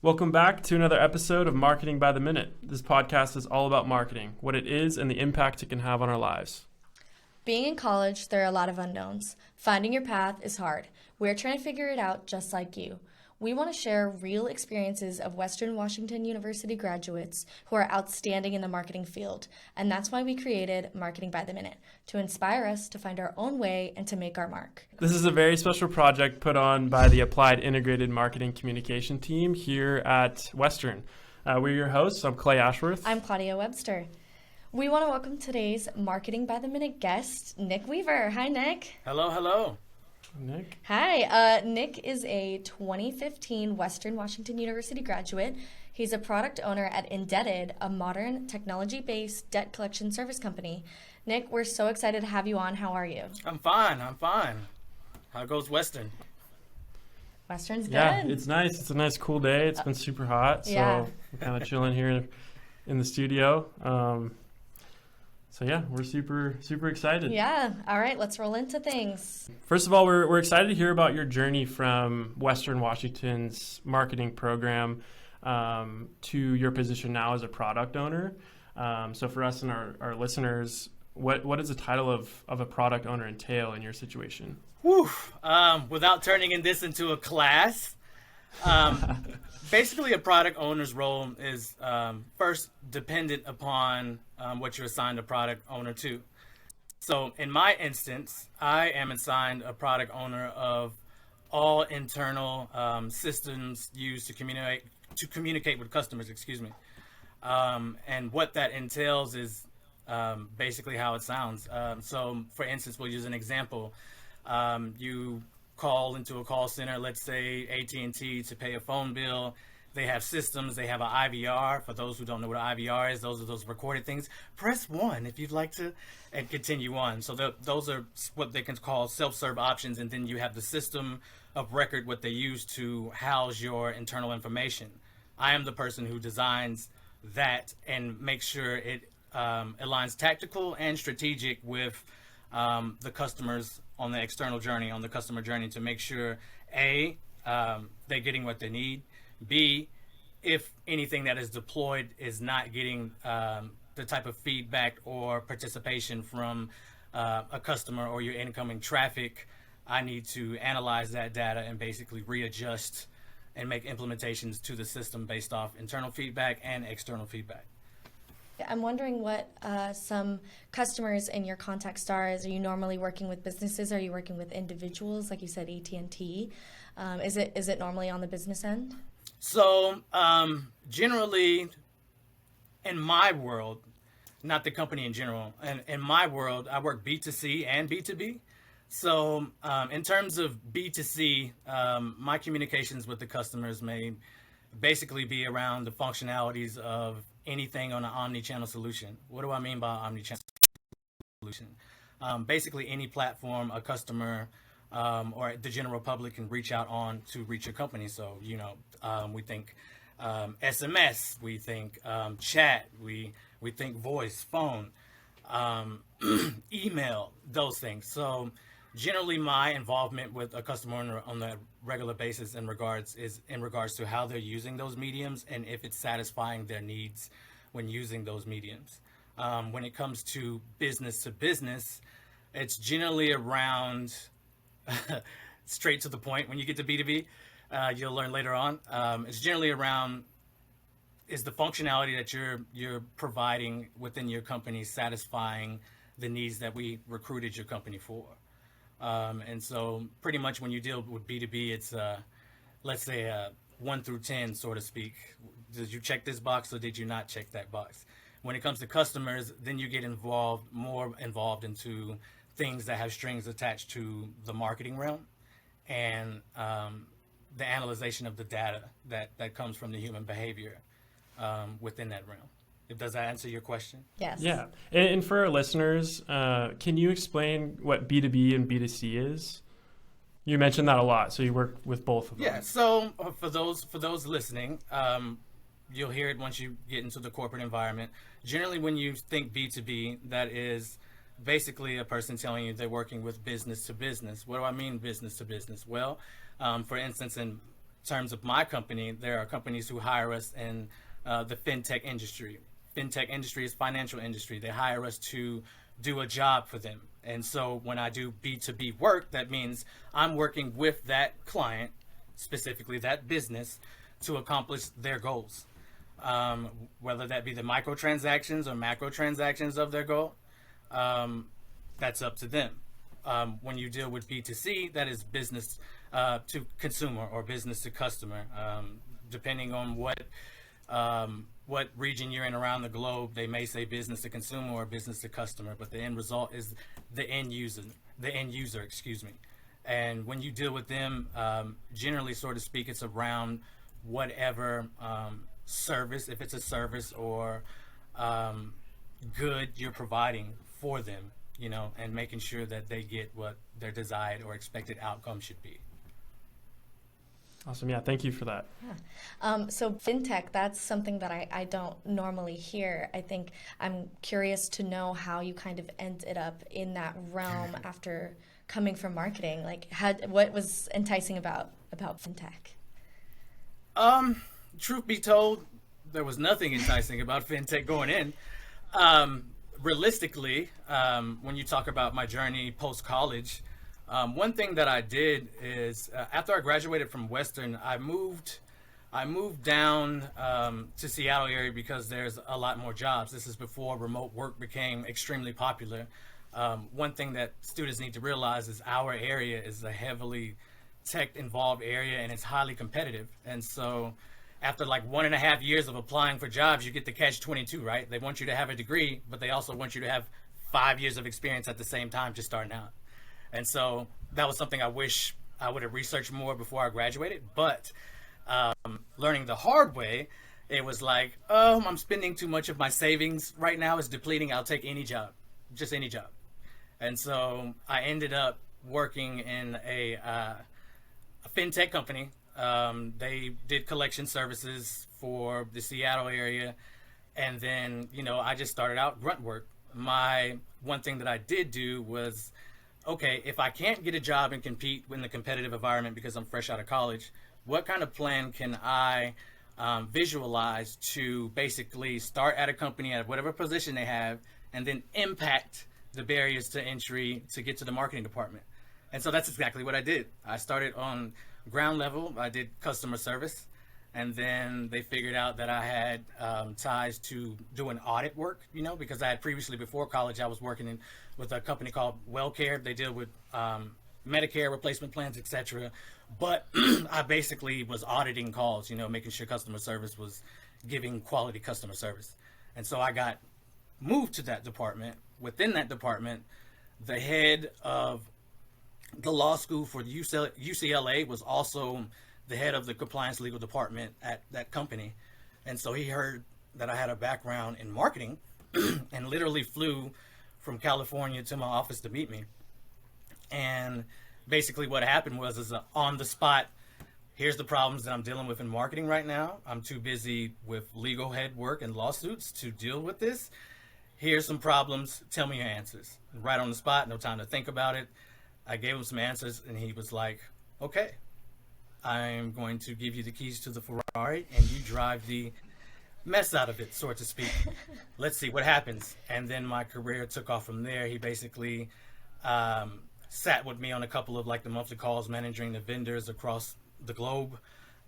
Welcome back to another episode of Marketing by the Minute. This podcast is all about marketing, what it is, and the impact it can have on our lives. Being in college, there are a lot of unknowns. Finding your path is hard. We're trying to figure it out just like you. We want to share real experiences of Western Washington University graduates who are outstanding in the marketing field. And that's why we created Marketing by the Minute, to inspire us to find our own way and to make our mark. This is a very special project put on by the Applied Integrated Marketing Communication team here at Western. We're your hosts. I'm Clay Ashworth. I'm Claudia Webster. We want to welcome today's Marketing by the Minute guest, Nick Weaver. Hi, Nick. Hello, hello. Nick. Hi, Nick is a 2015 Western Washington University graduate. He's a product owner at InDebted, a modern technology-based debt collection service company. Nick, we're so excited to have you on. How are you? I'm fine. How goes Western? Western's good. Yeah, it's nice. It's a nice cool day. It's been super hot, so yeah. we're kind of chilling here in the studio. So yeah, we're super excited. Yeah. All right, let's roll into things. First of all, we're excited to hear about your journey from Western Washington's marketing program to your position now as a product owner. So for us and our listeners, what does the title of a product owner entail in your situation? Whew. Without turning this into a class, basically a product owner's role is first dependent upon what you're assigned a product owner to. So in my instance, I am assigned a product owner of all internal systems used to communicate with customers, and what that entails is basically how it sounds. So for instance, we'll use an example. You call into a call center, let's say AT&T, to pay a phone bill. They have systems. They have an IVR. For those who don't know what an IVR is, those are those recorded things. Press 1 if you'd like to, and continue on. So those are what they can call self-serve options. And then you have the system of record, what they use to house your internal information. I am the person who designs that and makes sure it aligns tactical and strategic with the customers on the external journey, on the customer journey, to make sure A, they're getting what they need, B, if anything that is deployed is not getting the type of feedback or participation from a customer or your incoming traffic, I need to analyze that data and basically readjust and make implementations to the system based off internal feedback and external feedback. I'm wondering what some customers in your context are. Are you normally working with businesses? Are you working with individuals, like you said, AT&T? Is it normally on the business end? So generally, in my world, not the company in general, and in my world, I work B2C and B2B. So in terms of B2C, my communications with the customers may basically be around the functionalities of anything on an omni-channel solution. What do I mean by omni-channel solution? Basically any platform a customer or the general public can reach out on to reach your company. So, we think SMS, we think chat, we think voice, phone, email, those things. So generally my involvement with a customer on a regular basis in regards to how they're using those mediums and if it's satisfying their needs when using those mediums. When it comes to business, it's generally around straight to the point. When you get to B2B, you'll learn later on. It's generally around, is the functionality that you're providing within your company satisfying the needs that we recruited your company for? And so pretty much when you deal with B2B, it's let's say 1 through 10, so to speak. Did you check this box or did you not check that box? When it comes to customers, then you get more involved into things that have strings attached to the marketing realm and the analyzation of the data that comes from the human behavior within that realm. Does that answer your question? Yes. Yeah. And for our listeners, can you explain what B2B and B2C is? You mentioned that a lot, so you work with both of them. Yeah, so for those listening, you'll hear it once you get into the corporate environment. Generally, when you think B2B, that is basically a person telling you they're working with business to business. What do I mean business to business? Well, for instance, in terms of my company, there are companies who hire us in the FinTech industry. FinTech industry is financial industry. They hire us to do a job for them. And so when I do B2B work, that means I'm working with that client, specifically that business, to accomplish their goals. Whether that be the microtransactions or macro transactions of their goal, that's up to them. When you deal with B2C, that is business to consumer or business to customer. Depending on what region you're in around the globe, they may say business to consumer or business to customer, but the end result is the end user, excuse me. And when you deal with them, generally, so to speak, it's around whatever service, if it's a service or good you're providing for them, you know, and making sure that they get what their desired or expected outcome should be. Awesome. Yeah, thank you for that. Yeah. So FinTech, that's something that I don't normally hear. I think I'm curious to know how you kind of ended up in that realm after coming from marketing. Like, what was enticing about FinTech? Truth be told, there was nothing enticing about FinTech going in. Realistically, when you talk about my journey post-college, one thing that I did is after I graduated from Western, I moved down to Seattle area because there's a lot more jobs. This is before remote work became extremely popular. One thing that students need to realize is our area is a heavily tech-involved area, and it's highly competitive. And so after like 1.5 years of applying for jobs, you get the catch-22, right? They want you to have a degree, but they also want you to have 5 years of experience at the same time just starting out. And so that was something I wish I would have researched more before I graduated. But learning the hard way, it was like, oh, I'm spending too much of my savings right now. It's depleting. I'll take any job, just any job. And so I ended up working in a FinTech company. They did collection services for the Seattle area. And then, you know, I just started out grunt work. One thing that I did do was, okay, if I can't get a job and compete in the competitive environment because I'm fresh out of college, what kind of plan can I visualize to basically start at a company at whatever position they have and then impact the barriers to entry to get to the marketing department? And so that's exactly what I did. I started on ground level. I did customer service. And then they figured out that I had ties to doing audit work, you know, because I had previously, before college, I was working with a company called WellCare. They deal with Medicare replacement plans, etc. But I basically was auditing calls, you know, making sure customer service was giving quality customer service. And so I got moved to that department. Within that department, the head of the law school for UCLA was also the head of the compliance legal department at that company. And so he heard that I had a background in marketing and literally flew from California to my office to meet me. And basically what happened was on the spot, here's the problems that I'm dealing with in marketing right now. I'm too busy with legal head work and lawsuits to deal with this. Here's some problems. Tell me your answers. Right on the spot, no time to think about it. I gave him some answers and he was like, okay, I'm going to give you the keys to the Ferrari and you drive the mess out of it, so to speak. Let's see what happens. And then my career took off from there. He basically sat with me on a couple of like the monthly calls, managing the vendors across the globe.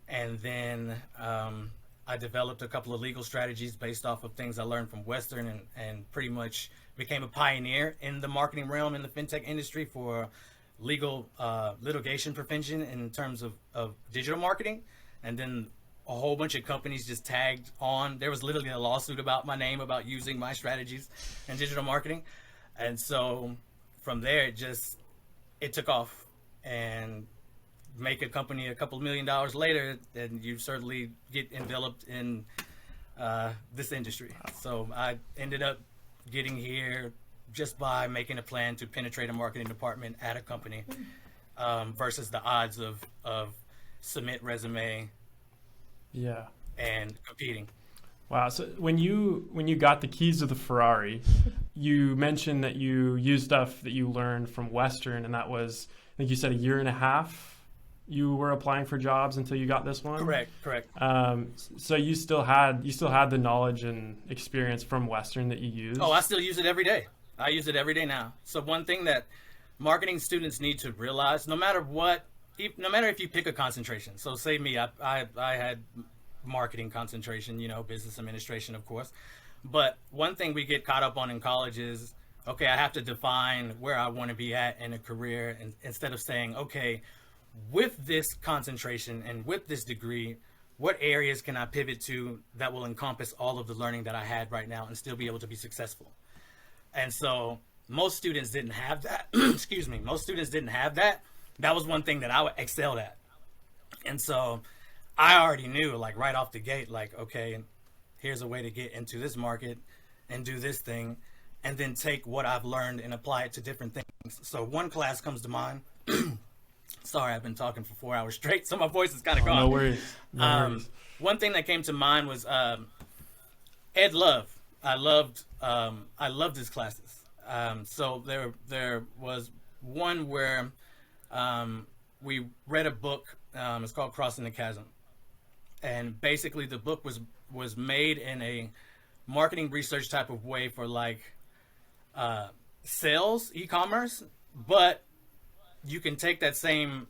And then I developed a couple of legal strategies based off of things I learned from Western and pretty much became a pioneer in the marketing realm in the FinTech industry for legal litigation prevention in terms of digital marketing. And then a whole bunch of companies just tagged on. There was literally a lawsuit about my name about using my strategies in digital marketing. And so from there, it took off. And make a company a couple $1 million later, and you certainly get enveloped in this industry. So I ended up getting here just by making a plan to penetrate a marketing department at a company versus the odds of submit resume and competing. Wow. So when you got the keys to the Ferrari, you mentioned that you used stuff that you learned from Western, and that was, I think you said, 1.5 years you were applying for jobs until you got this one. Correct. So you still had the knowledge and experience from Western that you used. Oh, I still use it every day. I use it every day now. So one thing that marketing students need to realize, no matter if you pick a concentration. So say me, I had marketing concentration, business administration, of course. But one thing we get caught up on in college is, okay, I have to define where I want to be at in a career, and instead of saying, okay, with this concentration and with this degree, what areas can I pivot to that will encompass all of the learning that I had right now and still be able to be successful? And so most students didn't have that. Excuse me. Most students didn't have that. That was one thing that I excelled at. And so I already knew, like, right off the gate, like, okay, here's a way to get into this market and do this thing, and then take what I've learned and apply it to different things. So one class comes to mind. Sorry, I've been talking for 4 hours straight, so my voice is kind of gone. No worries. No worries. One thing that came to mind was Ed Love. I loved his classes. So there was one where we read a book. It's called Crossing the Chasm, and basically the book was made in a marketing research type of way for like sales, e-commerce, but you can take that same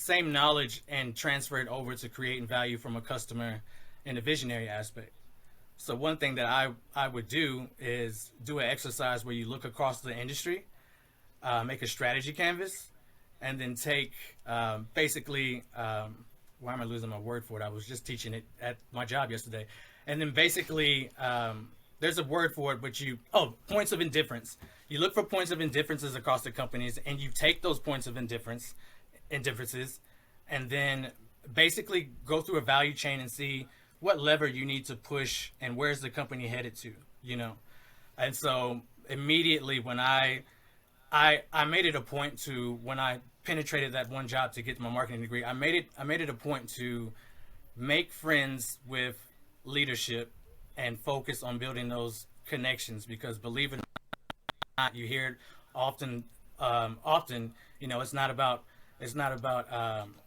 knowledge and transfer it over to creating value from a customer in a visionary aspect. So one thing that I would do is do an exercise where you look across the industry, make a strategy canvas, and then take basically, why am I losing my word for it? I was just teaching it at my job yesterday. And then basically, there's a word for it, but points of indifference. You look for points of indifferences across the companies, and you take those points of indifferences, and then basically go through a value chain and see what lever you need to push and where's the company headed to, And so immediately when I made it a point to, when I penetrated that one job to get my marketing degree, I made it a point to make friends with leadership and focus on building those connections, because believe it or not, you hear it often, it's not about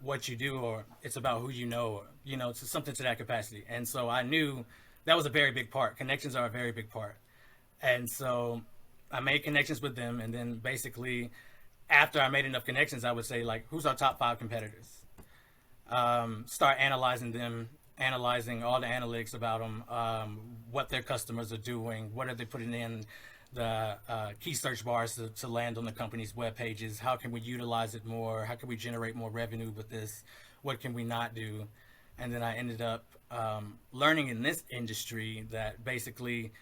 what you do, or it's about who you know, or, it's something to that capacity. And so I knew that was a very big part. Connections are a very big part. And so I made connections with them. And then basically after I made enough connections, I would say, like, who's our top 5 competitors? Start analyzing them, analyzing all the analytics about them, what their customers are doing, what are they putting in the key search bars to land on the company's web pages, how can we utilize it more, how can we generate more revenue with this, what can we not do. And then I ended up learning in this industry that basically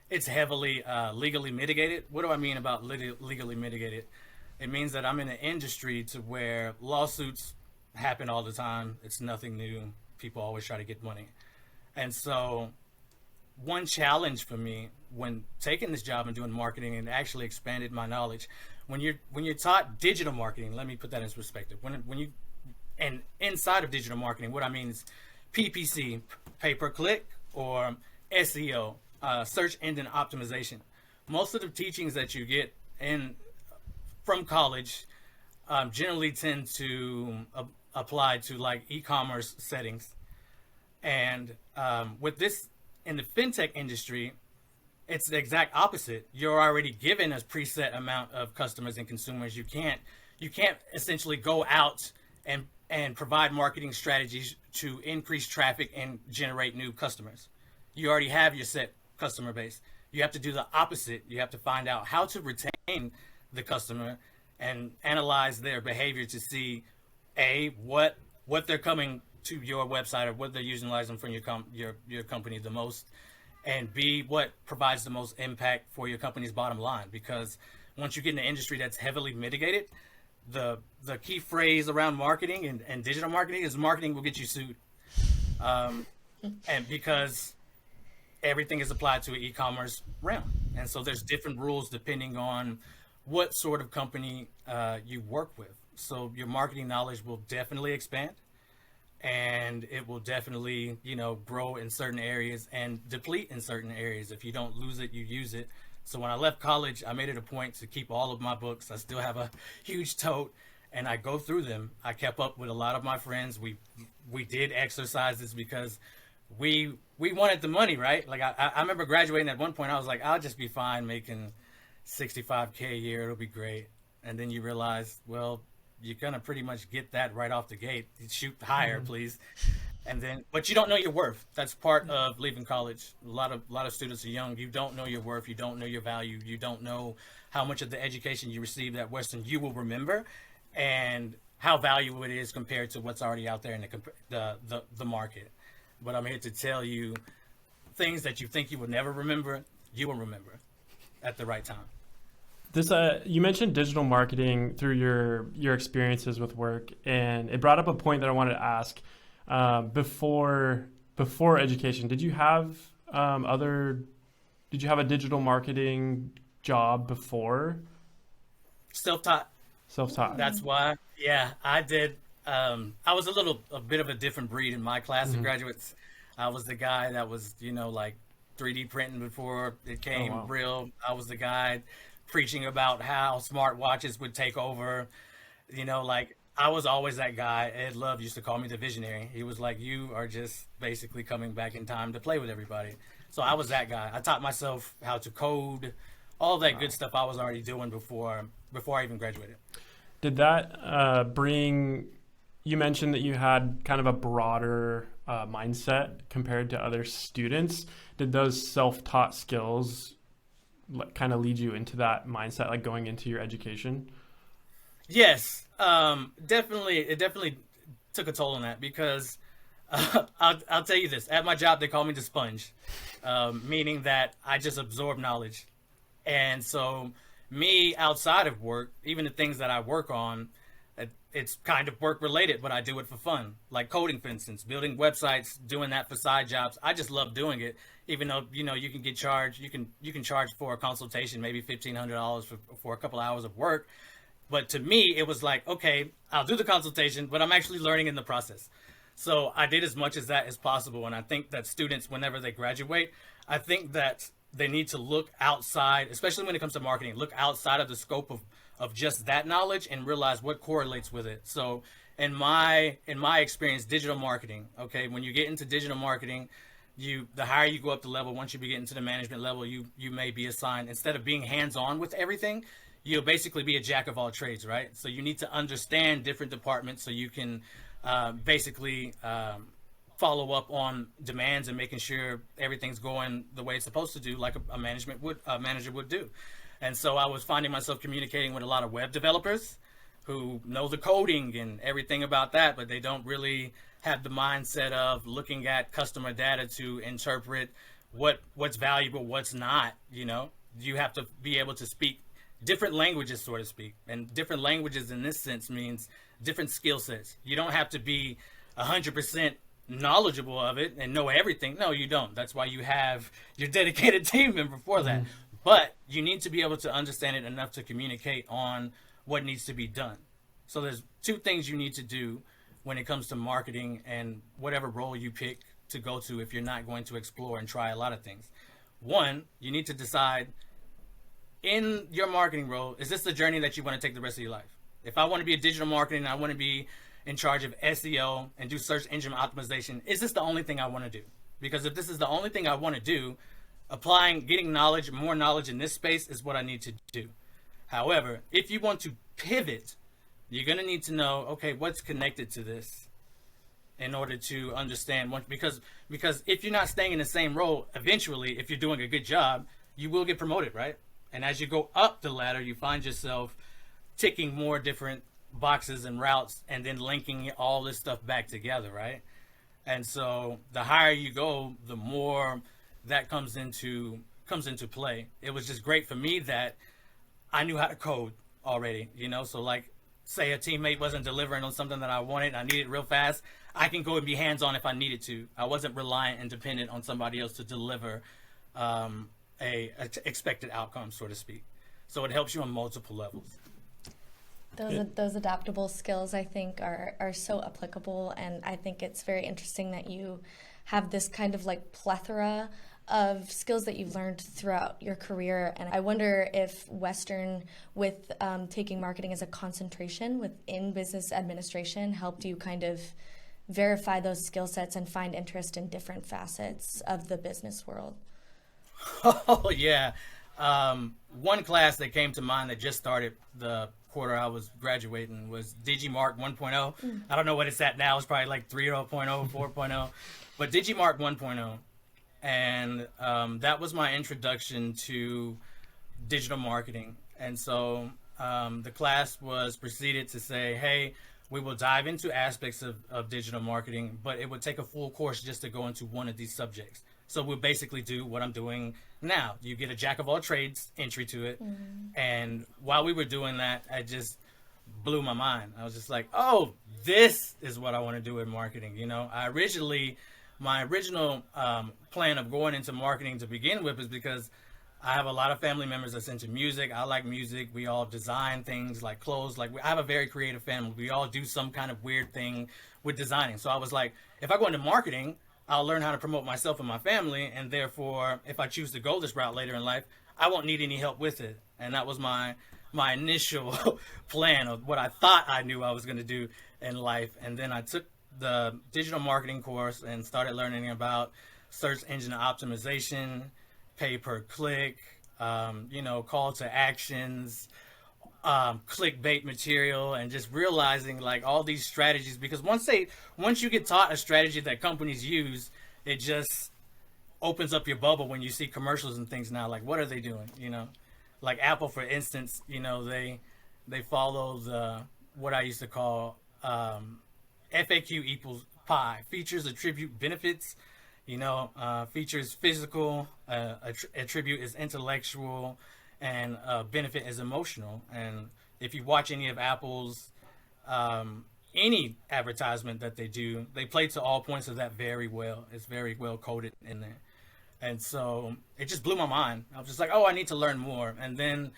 it's heavily legally mitigated. What do I mean about legally mitigated? It means that I'm in an industry to where lawsuits happen all the time. It's nothing new. People always try to get money. And so one challenge for me when taking this job and doing marketing, and actually expanded my knowledge, when you're taught digital marketing, let me put that in perspective. And inside of digital marketing, what I mean is PPC, pay per click, or SEO, search engine optimization. Most of the teachings that you get from college generally tend to apply to like e-commerce settings. And with this in the FinTech industry, it's the exact opposite. You're already given a preset amount of customers and consumers. You can't essentially go out and provide marketing strategies to increase traffic and generate new customers. You already have your set customer base. You have to do the opposite. You have to find out how to retain the customer and analyze their behavior to see what they're coming to your website, or what they're utilizing from your company the most, and B, what provides the most impact for your company's bottom line. Because once you get in an industry that's heavily mitigated, the key phrase around marketing and digital marketing is marketing will get you sued. And because everything is applied to an e-commerce realm. And so there's different rules depending on what sort of company you work with. So your marketing knowledge will definitely expand, and it will definitely, grow in certain areas and deplete in certain areas. If you don't lose it, you use it. So when I left college, I made it a point to keep all of my books. I still have a huge tote, and I go through them. I kept up with a lot of my friends. We did exercises because we wanted the money, right? Like I remember graduating at one point. I was like, I'll just be fine making $65K a year. It'll be great. And then you realize, well, you're gonna pretty much get that right off the gate. Shoot higher, please. And then, but you don't know your worth. That's part of leaving college. A lot of students are young. You don't know your worth. You don't know your value. You don't know how much of the education you received at Western you will remember, and how valuable it is compared to what's already out there in the market. But I'm here to tell you, things that you think you will never remember, you will remember at the right time. This you mentioned digital marketing through your experiences with work, and it brought up a point that I wanted to ask. Before education, did you have a digital marketing job before? Self-taught. Self-taught. That's why. Yeah, I did. I was a bit of a different breed in my class of graduates. I was the guy that was, like 3D printing before it came real. I was the guy preaching about how smart watches would take over. Like I was always that guy. Ed Love used to call me the visionary. He was like, you are just basically coming back in time to play with everybody. So I was that guy. I taught myself how to code, all that good stuff I was already doing before I even graduated. Did that you mentioned that you had kind of a broader mindset compared to other students. Did those self-taught skills kind of lead you into that mindset, like going into your education? Yes, definitely. It definitely took a toll on that because I'll tell you this. At my job, they call me the sponge, meaning that I just absorb knowledge. And so me outside of work, even the things that I work on, it's kind of work related, but I do it for fun. Like coding, for instance, building websites, doing that for side jobs. I just love doing it, even though, you can get charged. You can charge for a consultation, maybe $1,500 for a couple hours of work. But to me, it was like, okay, I'll do the consultation, but I'm actually learning in the process. So I did as much as that as possible. And I think that students, whenever they graduate, I think that they need to look outside, especially when it comes to marketing, look outside of the scope of just that knowledge and realize what correlates with it. So in my experience, digital marketing, okay, when you get into digital marketing, the higher you go up the level, once you get into the management level, you may be assigned, instead of being hands-on with everything, you'll basically be a jack of all trades, right? So you need to understand different departments so you can basically follow up on demands and making sure everything's going the way it's supposed to do, like a manager would do. And so I was finding myself communicating with a lot of web developers who know the coding and everything about that, but they don't really have the mindset of looking at customer data to interpret what's valuable, what's not. You have to be able to speak different languages, so to speak. And different languages in this sense means different skill sets. You don't have to be 100% knowledgeable of it and know everything. No, you don't. That's why you have your dedicated team member for that. But you need to be able to understand it enough to communicate on what needs to be done. So there's two things you need to do when it comes to marketing and whatever role you pick to go to if you're not going to explore and try a lot of things. One, you need to decide in your marketing role, is this the journey that you want to take the rest of your life? If I want to be a digital marketing, I want to be in charge of SEO and do search engine optimization, is this the only thing I want to do? Because if this is the only thing I want to do, getting knowledge, more knowledge in this space is what I need to do. However, if you want to pivot, you're going to need to know, okay, what's connected to this in order to understand because if you're not staying in the same role, eventually, if you're doing a good job, you will get promoted, right? And as you go up the ladder, you find yourself ticking more different boxes and routes and then linking all this stuff back together, right? And so the higher you go, the more that comes into play. It was just great for me that I knew how to code already, so like say a teammate wasn't delivering on something that I wanted and I needed real fast, I can go and be hands-on if I needed to. I wasn't reliant and dependent on somebody else to deliver a expected outcome, so to speak. So it helps you on multiple levels. Those adaptable skills, I think, are so applicable, and I think it's very interesting that you have this kind of like plethora of skills that you've learned throughout your career, and I wonder if Western, with taking marketing as a concentration within business administration, helped you kind of verify those skill sets and find interest in different facets of the business world. Oh, yeah. One class that came to mind that just started the quarter I was graduating was Digimark 1.0. I don't know what it's at now. It's probably like 3.0, 4.0. But Digimark 1.0. And that was my introduction to digital marketing. And so the class was proceeded to say, hey, we will dive into aspects of digital marketing, but it would take a full course just to go into one of these subjects. So we'll basically do what I'm doing now. You get a jack of all trades entry to it. And while we were doing that, I just blew my mind. I was just like, oh, this is what I want to do in marketing. You know, my original plan of going into marketing to begin with is because I have a lot of family members that's into music. I like music. We all design things like clothes. Like I have a very creative family. We all do some kind of weird thing with designing. So I was like, if I go into marketing, I'll learn how to promote myself and my family. And therefore, if I choose to go this route later in life, I won't need any help with it. And that was my initial plan of what I thought I knew I was going to do in life. And then I took the digital marketing course and started learning about search engine optimization, pay per click, call to actions, clickbait material, and just realizing like all these strategies, because once you get taught a strategy that companies use, it just opens up your bubble when you see commercials and things now. Like, what are they doing? You know, like Apple, for instance, you know, they follow what I used to call FAQ equals pi, features, attribute, benefits. You know, features physical, attribute is intellectual, and benefit is emotional. And if you watch any of Apple's any advertisement that they do, they play to all points of that very well. It's very well coded in there. And so it just blew my mind. I was just like, oh, I need to learn more. And then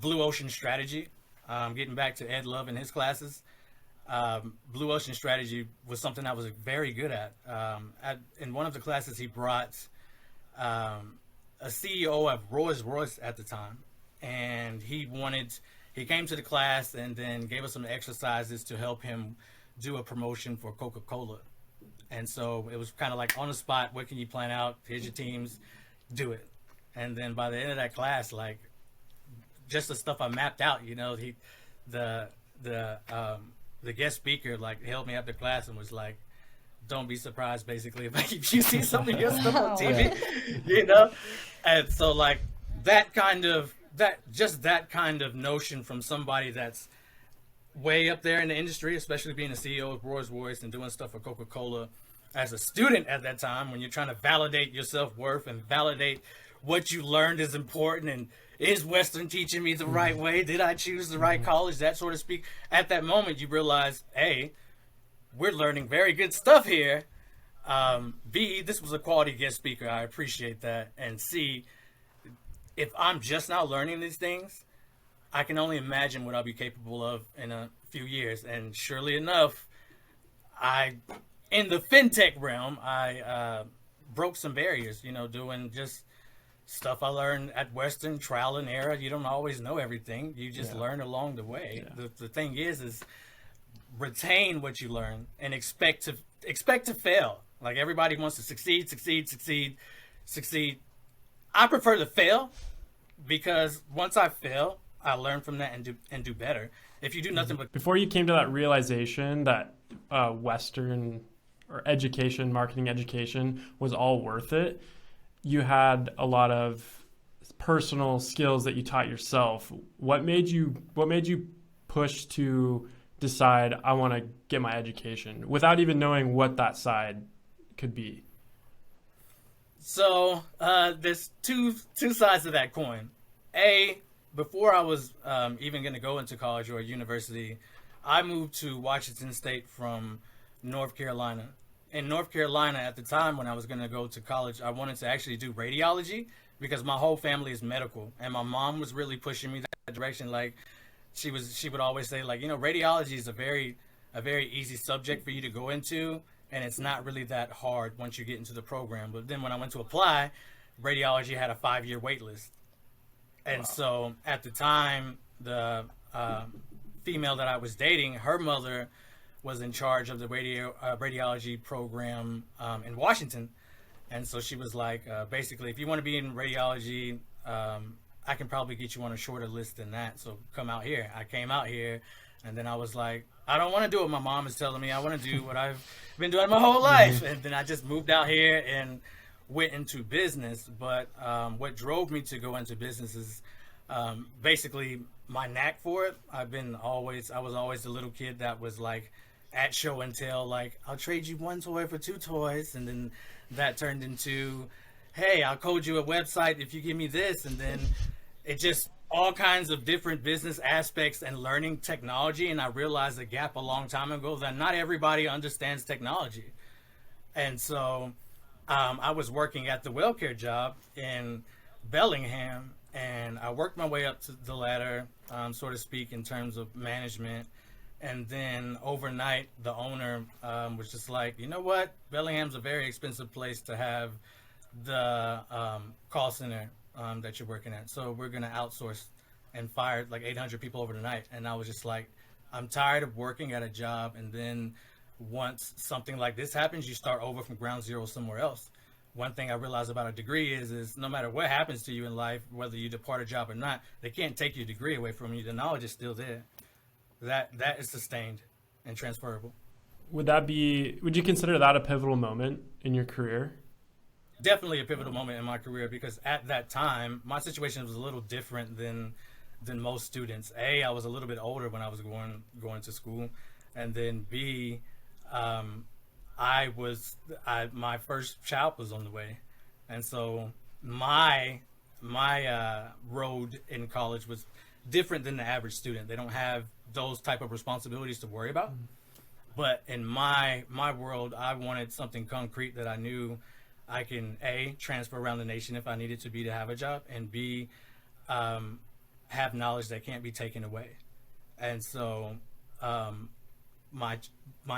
Blue Ocean Strategy, getting back to Ed Love and his classes. Blue Ocean Strategy was something I was very good at. In one of the classes, he brought a CEO of Rolls-Royce at the time, and he came to the class and then gave us some exercises to help him do a promotion for Coca-Cola. And so it was kind of like on the spot, what can you plan out? Here's your teams, do it. And then by the end of that class, like just the stuff I mapped out, you know, the guest speaker like held me up to class and was like, don't be surprised basically if you see some of your stuff on TV, you know? And so like that kind of notion from somebody that's way up there in the industry, especially being a CEO of Rolls-Royce and doing stuff for Coca-Cola as a student at that time, when you're trying to validate your self-worth and validate what you learned is important, and is Western teaching me the right way? Did I choose the right college? That sort of speak. At that moment, you realize, A, we're learning very good stuff here. B, this was a quality guest speaker. I appreciate that. And C, if I'm just now learning these things, I can only imagine what I'll be capable of in a few years. And surely enough, in the FinTech realm, I broke some barriers, you know, doing just stuff I learned at Western, trial and error. You don't always know everything. You just learn along the way. Yeah. The thing is retain what you learn and expect to fail. Like everybody wants to succeed. I prefer to fail because once I fail, I learn from that and do better. If you do nothing but... Before you came to that realization that Western or education, marketing education was all worth it, you had a lot of personal skills that you taught yourself. What made you push to decide I want to get my education without even knowing what that side could be? So there's two sides to that coin. Before I was even going to go into college or university, I moved to Washington State from North Carolina. In North Carolina at the time when I was going to go to college, I wanted to actually do radiology because my whole family is medical, and my mom was really pushing me that direction. Like she would always say, like, you know, radiology is a very easy subject for you to go into, and it's not really that hard once you get into the program. But then when I went to apply radiology had a 5-year wait list. And so at the time, the female that I was dating, her mother was in charge of the radiology program in Washington. And so she was like, basically, if you want to be in radiology, I can probably get you on a shorter list than that. So come out here. I came out here, and then I was like, I don't want to do what my mom is telling me. I want to do what I've been doing my whole life. And then I just moved out here and went into business. But what drove me to go into business is basically my knack for it. I was always the little kid that was like at show and tell, like, I'll trade you one toy for 2 toys. And then that turned into, hey, I'll code you a website if you give me this. And then it just all kinds of different business aspects and learning technology. And I realized a gap a long time ago that not everybody understands technology. And so I was working at the WellCare job in Bellingham, and I worked my way up to the ladder, so to speak, in terms of management. And then overnight, the owner was just like, you know what? Bellingham's a very expensive place to have the call center that you're working at. So we're going to outsource, and fired like 800 people over the night. And I was just like, I'm tired of working at a job. And then once something like this happens, you start over from ground zero somewhere else. One thing I realized about a degree is no matter what happens to you in life, whether you depart a job or not, they can't take your degree away from you. The knowledge is still there. That is sustained and transferable. Would you consider that a pivotal moment in your career? Definitely a pivotal moment in my career, because at that time, my situation was a little different than most students. A, I was a little bit older when I was going to school. And then B, my first child was on the way. And so my road in college was different than the average student. They don't have those type of responsibilities to worry about. But in my world, I wanted something concrete that I knew I can A, transfer around the nation if I needed to be to have a job, and B, have knowledge that can't be taken away. And so my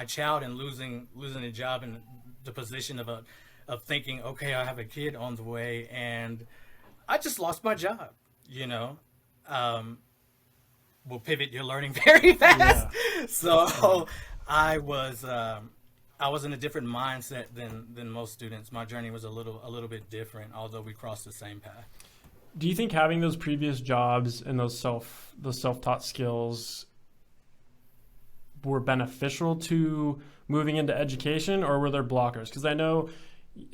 child, and losing a job in the position of thinking, okay, I have a kid on the way, and I just lost my job, will pivot your learning very fast. Yeah. So I was in a different mindset than most students. My journey was a little bit different, although we crossed the same path. Do you think having those previous jobs and those self-taught skills were beneficial to moving into education, or were there blockers? Because I know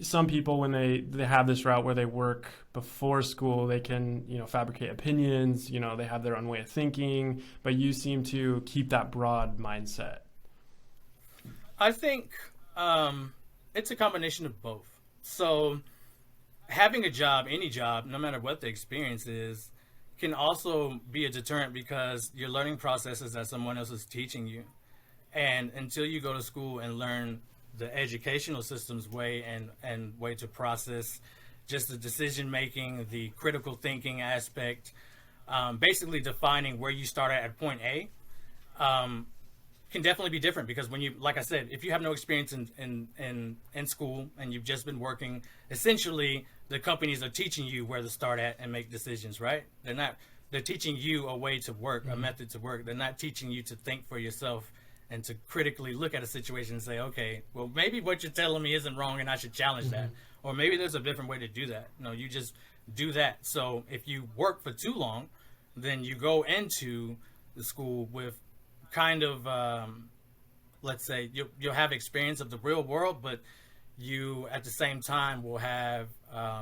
some people, when they have this route where they work before school, they can fabricate opinions, they have their own way of thinking, but you seem to keep that broad mindset. I think it's a combination of both. So having a job, any job, no matter what the experience is, can also be a deterrent, because your learning process is that someone else is teaching you. And until you go to school and learn the educational system's way and way to process just the decision making, the critical thinking aspect, basically defining where you start at point A, can definitely be different. Because when you, like I said, if you have no experience in school and you've just been working, essentially the companies are teaching you where to start at and make decisions, right? They're teaching you a way to work, a method to work. They're not teaching you to think for yourself and to critically look at a situation and say, okay, well, maybe what you're telling me isn't wrong and I should challenge that. Or maybe there's a different way to do that. No, you just do that. So if you work for too long, then you go into the school with kind of, let's say, you'll have experience of the real world, but you at the same time will have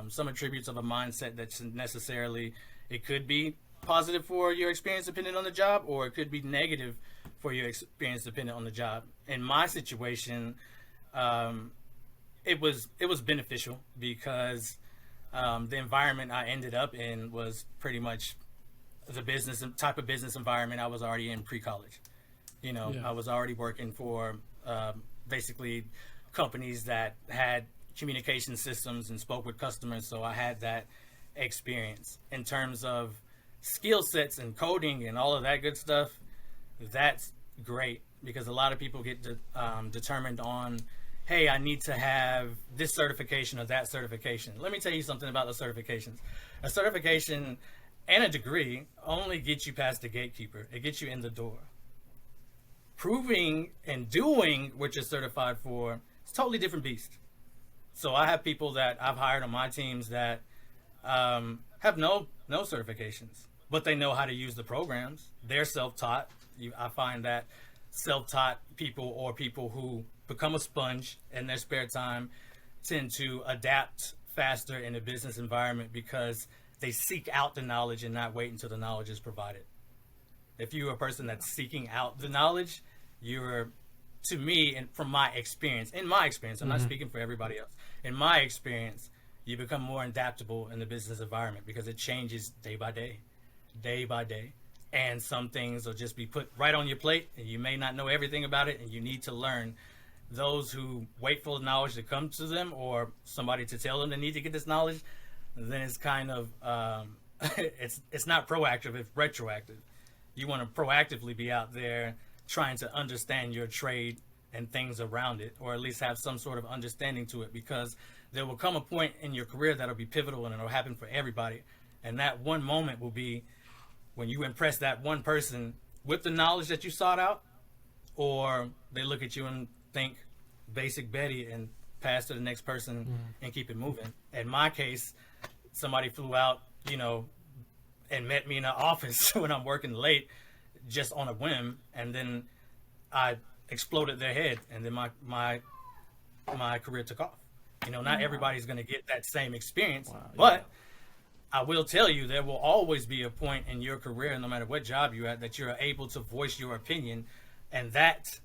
some attributes of a mindset that's necessarily, it could be positive for your experience depending on the job, or it could be negative for your experience depending on the job. In my situation, it was beneficial, because the environment I ended up in was pretty much the type of business environment I was already in pre-college. I was already working for basically companies that had communication systems and spoke with customers, so I had that experience. In terms of skill sets and coding and all of that good stuff, that's great, because a lot of people get determined on hey, I need to have this certification or that certification. Let me tell you something about the certifications. A certification and a degree only gets you past the gatekeeper. It gets you in the door. Proving and doing what you're certified for is a totally different beast. So I have people that I've hired on my teams that have no certifications, but they know how to use the programs. They're self-taught. I find that self-taught people, or people who become a sponge in their spare time, tend to adapt faster in a business environment because they seek out the knowledge and not wait until the knowledge is provided. If you're a person that's seeking out the knowledge, you're, to me, and from my experience, I'm not speaking for everybody else. In my experience, you become more adaptable in the business environment because it changes day by day. And some things will just be put right on your plate, and you may not know everything about it, and you need to learn. Those who wait for the knowledge to come to them, or somebody to tell them they need to get this knowledge, then it's kind of it's not proactive, it's retroactive. You want to proactively be out there trying to understand your trade and things around it, or at least have some sort of understanding to it, because there will come a point in your career that'll be pivotal, and it'll happen for everybody. And that one moment will be when you impress that one person with the knowledge that you sought out, or they look at you and think basic Betty and pass to the next person and keep it moving. In my case, somebody flew out, and met me in the office when I'm working late, just on a whim, and then I exploded their head, and then my career took off. Not everybody's going to get that same experience, but I will tell you, there will always be a point in your career, no matter what job you're at, that you're able to voice your opinion, and that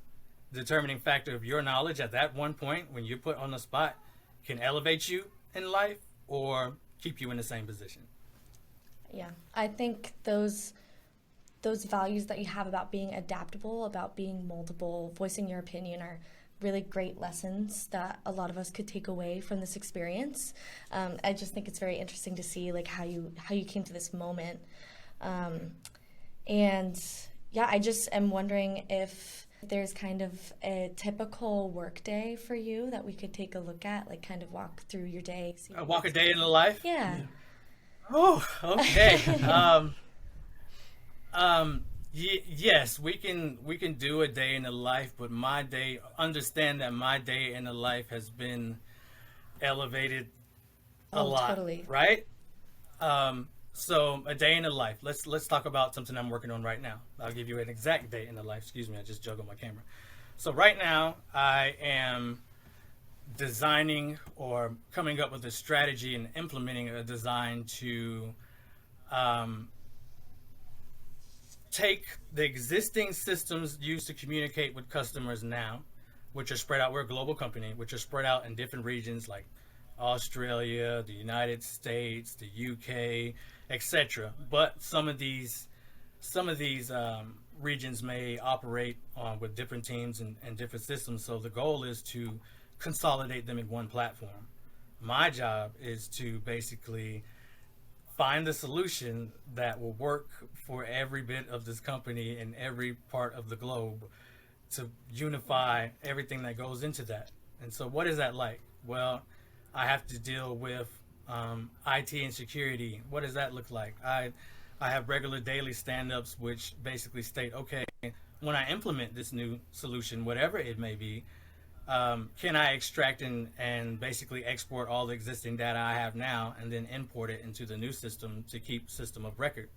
determining factor of your knowledge at that one point when you're put on the spot can elevate you in life or keep you in the same position. Yeah, I think those values that you have about being adaptable, about being moldable, voicing your opinion are really great lessons that a lot of us could take away from this experience. I just think it's very interesting to see how you came to this moment. And yeah, I just am wondering if there's kind of a typical work day for you that we could take a look at, kind of walk through your day. Walk a day in the life? Yeah. Oh, okay. Yes, we can do a day in the life, but understand that my day in the life has been elevated a lot, totally. Right? So a day in the life. Let's talk about something I'm working on right now. I'll give you an exact day in the life. Excuse me, I just juggled my camera. So right now I am designing or coming up with a strategy and implementing a design to take the existing systems used to communicate with customers now, which are spread out. We're a global company, which are spread out in different regions like Australia, the United States, the UK, etc. But some of these regions may operate with different teams and different systems. So the goal is to consolidate them in one platform. My job is to basically find the solution that will work for every bit of this company in every part of the globe, to unify everything that goes into that. And so what is that like? Well, I have to deal with IT and security. What does that look like? I have regular daily stand-ups which basically state, okay, when I implement this new solution, whatever it may be, can I extract and basically export all the existing data I have now and then import it into the new system to keep system of record?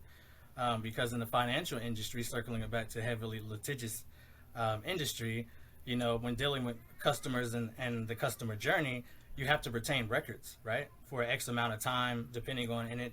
Because in the financial industry, circling it back to heavily litigious industry, when dealing with customers and the customer journey, you have to retain records, right, for X amount of time, depending on, and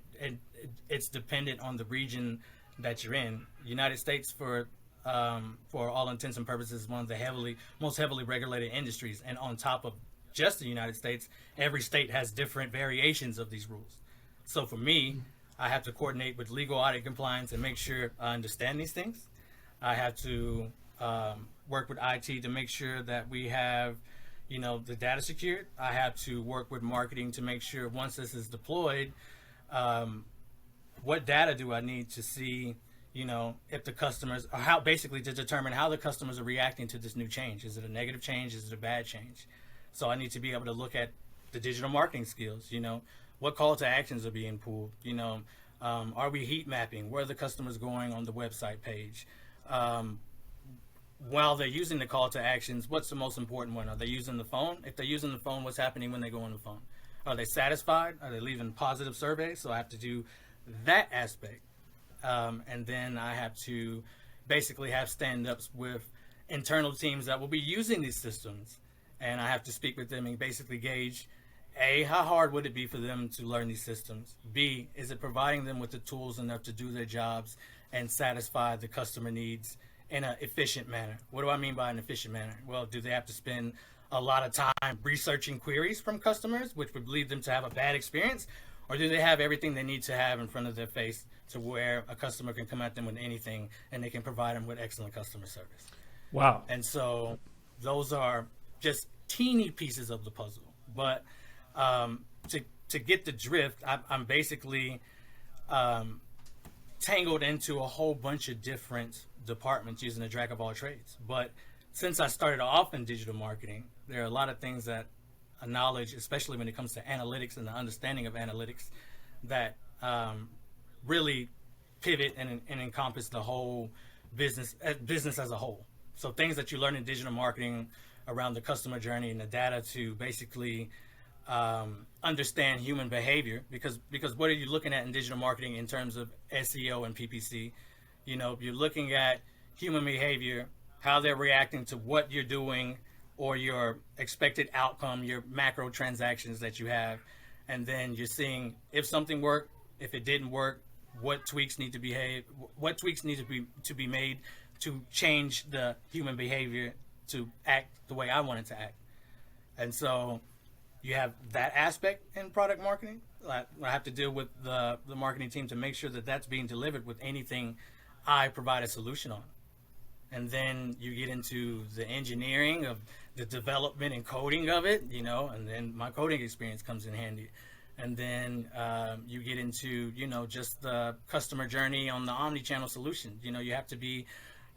it's dependent on the region that you're in. United States, for all intents and purposes, is one of the most heavily regulated industries. And on top of just the United States, every state has different variations of these rules. So for me, I have to coordinate with legal audit compliance and make sure I understand these things. I have to work with IT to make sure that we have, the data secured. I have to work with marketing to make sure once this is deployed, what data do I need to see, if the customers, or basically to determine how the customers are reacting to this new change. Is it a negative change? Is it a bad change? So I need to be able to look at the digital marketing skills, what call to actions are being pulled, are we heat mapping? Where are the customers going on the website page? While they're using the call to actions, what's the most important one? Are they using the phone? If they're using the phone, what's happening when they go on the phone? Are they satisfied? Are they leaving positive surveys? So I have to do that aspect. And then I have to basically have stand-ups with internal teams that will be using these systems. And I have to speak with them and basically gauge, A, how hard would it be for them to learn these systems? B, is it providing them with the tools enough to do their jobs and satisfy the customer needs in an efficient manner? What do I mean by an efficient manner? Well, do they have to spend a lot of time researching queries from customers, which would lead them to have a bad experience? Or do they have everything they need to have in front of their face to where a customer can come at them with anything and they can provide them with excellent customer service? Wow. And so those are just teeny pieces of the puzzle. But to get the drift, I'm basically tangled into a whole bunch of different departments using a jack of all trades. But since I started off in digital marketing, there are a lot of things that a knowledge, especially when it comes to analytics and the understanding of analytics, that really pivot and encompass the whole business as a whole. So things that you learn in digital marketing around the customer journey and the data to basically understand human behavior, because what are you looking at in digital marketing in terms of SEO and PPC? You're looking at human behavior, how they're reacting to what you're doing or your expected outcome, your macro transactions that you have, and then you're seeing if something worked, if it didn't work, what tweaks need to be made to change the human behavior to act the way I want it to act. And so you have that aspect in product marketing. I have to deal with the marketing team to make sure that that's being delivered with anything I provide a solution on. And then you get into the engineering of the development and coding of it, and then my coding experience comes in handy. And then you get into, just the customer journey on the omni-channel solution. You have to be,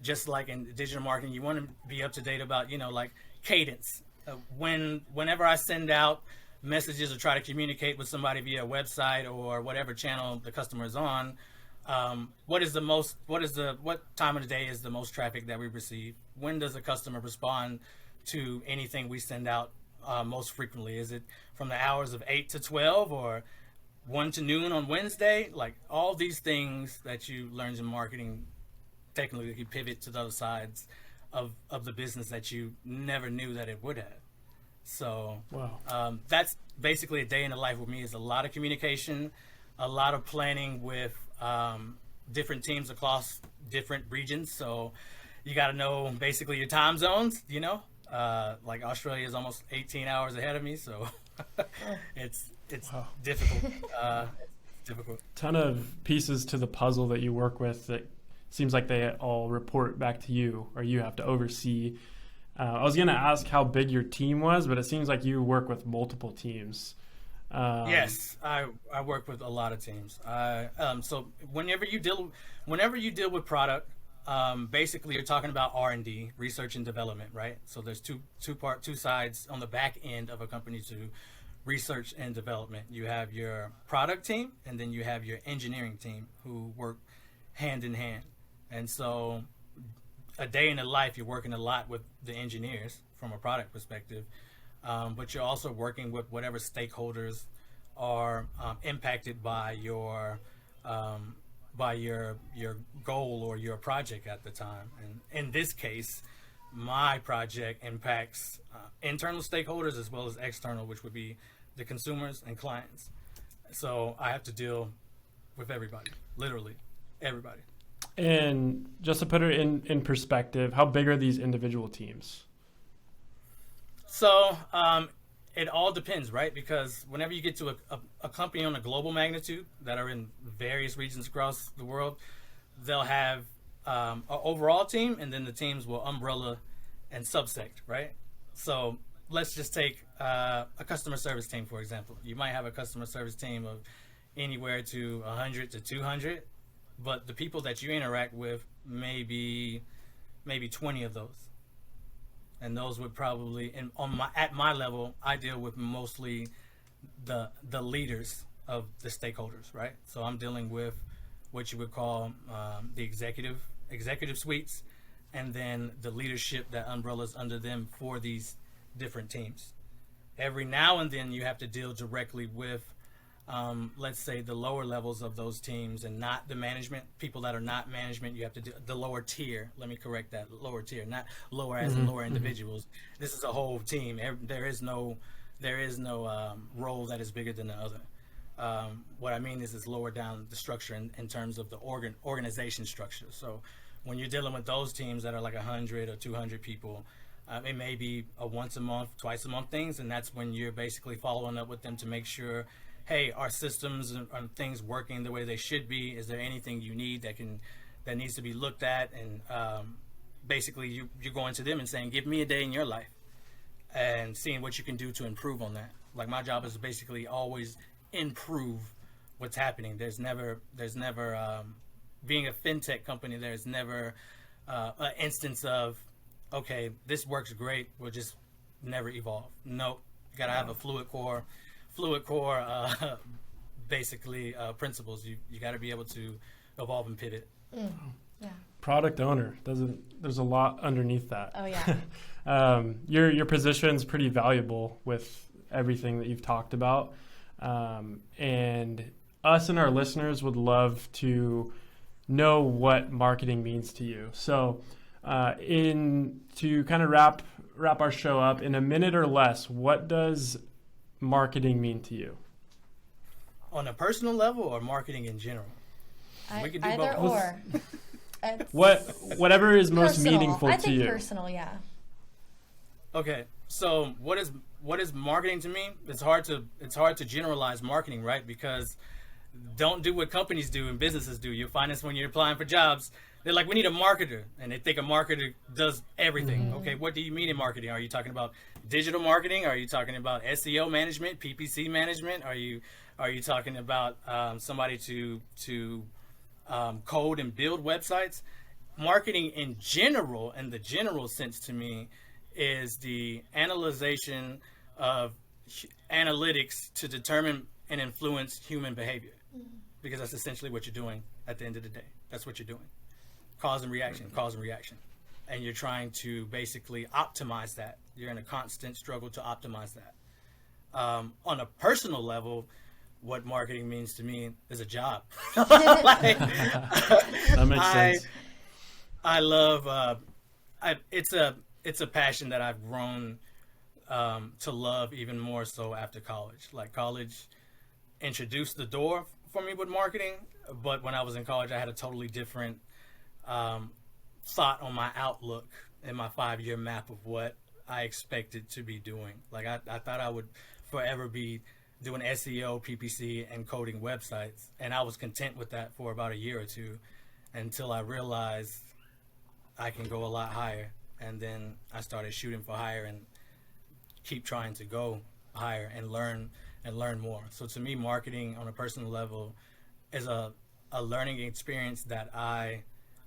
just like in digital marketing, you want to be up to date about, like cadence. Whenever I send out messages or try to communicate with somebody via a website or whatever channel the customer is on, what time of the day is the most traffic that we receive? When does a customer respond to anything we send out most frequently? Is it from the hours of 8 to 12 or 1 to noon on Wednesday? Like all these things that you learn in marketing, technically you pivot to those sides of the business that you never knew that it would have. So wow. That's basically a day in the life with me. Is a lot of communication, a lot of planning with different teams across different regions. So you got to know basically your time zones, like Australia is almost 18 hours ahead of me. So it's wow. difficult. Difficult. Ton of pieces to the puzzle that you work with that seems like they all report back to you or you have to oversee. I was going to ask how big your team was, but it seems like you work with multiple teams. Yes, I work with a lot of teams. So whenever you deal with product, basically you're talking about R&D, research and development, right? So there's two sides on the back end of a company to research and development. You have your product team, and then you have your engineering team who work hand in hand. And so a day in the life, you're working a lot with the engineers from a product perspective. But you're also working with whatever stakeholders are impacted by your goal or your project at the time. And in this case, my project impacts internal stakeholders as well as external, which would be the consumers and clients. So I have to deal with everybody, literally everybody. And just to put it in perspective, how big are these individual teams? So it all depends, right? Because whenever you get to a company on a global magnitude that are in various regions across the world, they'll have an overall team, and then the teams will umbrella and subsect, right? So let's just take a customer service team, for example. You might have a customer service team of anywhere to 100 to 200, but the people that you interact with maybe 20 of those. and those would probably, at my level, I deal with mostly the leaders of the stakeholders, right? So I'm dealing with what you would call the executive suites, and then the leadership that umbrellas under them for these different teams. Every now and then you have to deal directly with, let's say, the lower levels of those teams, and not the management, people that are not management. You have to do the lower tier. Let me correct that. Lower tier, not lower as in lower individuals. This is a whole team. There is no role that is bigger than the other. What I mean is lower down the structure in terms of the organization structure. So when you're dealing with those teams that are like 100 or 200 people, it may be a once a month, twice a month things, and that's when you're basically following up with them to make sure, hey, our systems and things working the way they should be? Is there anything you need that needs to be looked at? And basically you're going to them and saying, give me a day in your life, and seeing what you can do to improve on that. Like, my job is to basically always improve what's happening. There's never being a FinTech company, there's never an instance of, okay, this works great, we'll just never evolve. Nope, you gotta have a fluid core basically principles. You got to be able to evolve and pivot. Yeah. Product owner, there's a lot underneath that. Oh yeah. Your position's pretty valuable with everything that you've talked about, and us and our listeners would love to know what marketing means to you. So to kind of wrap our show up in a minute or less, what does marketing mean to you? On a personal level, or marketing in general? We could do either both. Or. Whatever is most Personal. meaningful I to think you. personal, yeah. Okay, so what is marketing to me? It's hard to generalize marketing, right? Because don't do what companies do and businesses do. You'll find this when you're applying for jobs. They're like, we need a marketer, and they think a marketer does everything. Mm-hmm. Okay, what do you mean in marketing? Are you talking about digital marketing? Are you talking about SEO management, PPC management? Are you talking about somebody to code and build websites? Marketing in general, in the general sense to me, is the analyzation of analytics to determine and influence human behavior, because that's essentially what you're doing at the end of the day. That's what you're doing. Cause and reaction. And you're trying to basically optimize that. You're in a constant struggle to optimize that. On a personal level, what marketing means to me is a job. That makes sense. I love, it's a passion that I've grown to love even more so after college. Like, college introduced the door for me with marketing, but when I was in college, I had a totally different thought on my outlook and my 5-year map of what I expected to be doing. Like, I thought I would forever be doing SEO, PPC, and coding websites, and I was content with that for about a year or two, until I realized I can go a lot higher. And then I started shooting for higher and keep trying to go higher and learn more. So to me, marketing on a personal level is a learning experience that I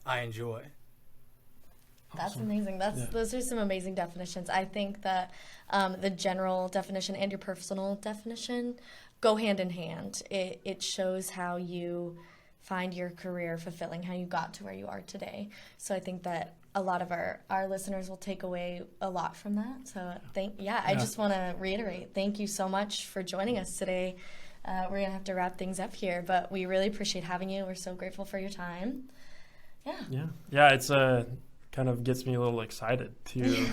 enjoy. That's amazing. Those are some amazing definitions. I think that the general definition and your personal definition go hand in hand. It shows how you find your career fulfilling, how you got to where you are today. So I think that a lot of our listeners will take away a lot from that. So I just want to reiterate, thank you so much for joining us today. We're going to have to wrap things up here, but we really appreciate having you. We're so grateful for your time. Yeah, it's kind of gets me a little excited to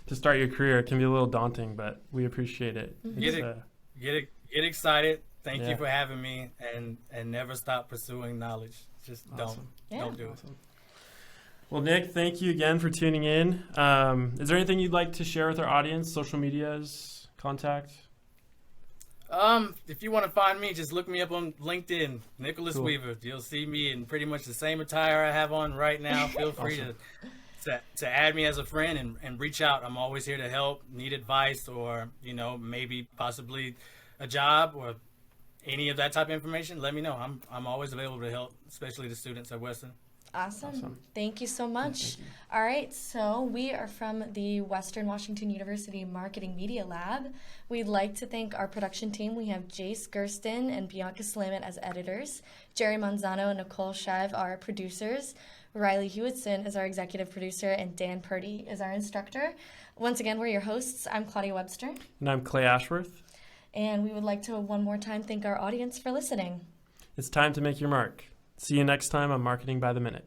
to start your career. It can be a little daunting, but we appreciate it. Get excited. Thank you for having me, and never stop pursuing knowledge. Just don't do it. Well, Nick, thank you again for tuning in. Is there anything you'd like to share with our audience? Social medias, contact? If you want to find me, just look me up on LinkedIn, Nicholas Weaver. You'll see me in pretty much the same attire I have on right now. Feel free to add me as a friend and reach out. I'm always here to help. Need advice, or maybe possibly a job, or any of that type of information. Let me know. I'm always available to help, especially the students at Western. Awesome. Thank you so much. Thank you. All right, so we are from the Western Washington University Marketing Media Lab. We'd like to thank our production team. We have Jace Gersten and Bianca Slamet as editors. Jerry Manzano and Nicole Shive are our producers. Riley Hewitson is our executive producer, and Dan Purdy is our instructor. Once again, we're your hosts. I'm Claudia Webster. And I'm Clay Ashworth. And we would like to one more time thank our audience for listening. It's time to make your mark. See you next time on Marketing by the Minute.